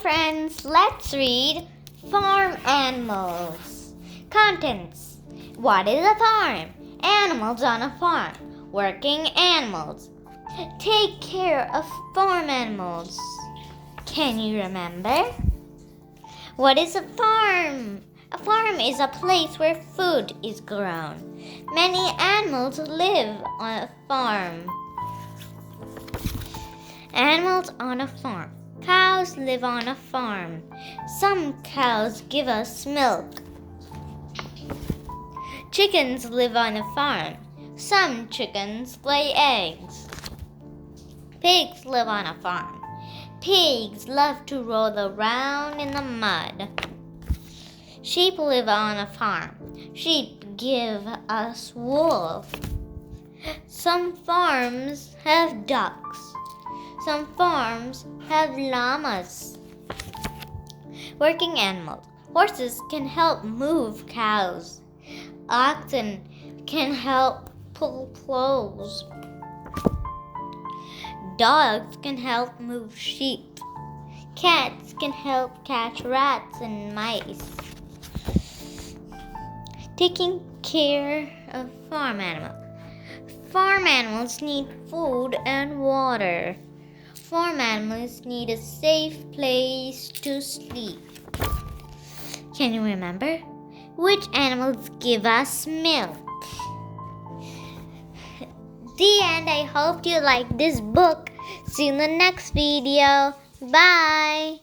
friends, let's read Farm Animals. Contents. What is a farm? Animals on a farm. Working animals. Take care of farm animals. Can you remember? What is a farm? A farm is a place where food is grown. Many animals live on a farm. Animals on a farm. Cows live on a farm. Some cows give us milk. Chickens live on a farm. Some chickens lay eggs. Pigs live on a farm. Pigs love to roll around in the mud. Sheep live on a farm. Sheep give us wool. Some farms have ducks. Some farms have llamas. Working animals. Horses can help move cows. Oxen can help pull plows. Dogs can help move sheep. Cats can help catch rats and mice. Taking care of farm animals. Farm animals need food and water. Farm animals need a safe place to sleep. Can you remember? Which animals give us milk? The end. I hope you like this book. See you in the next video. Bye.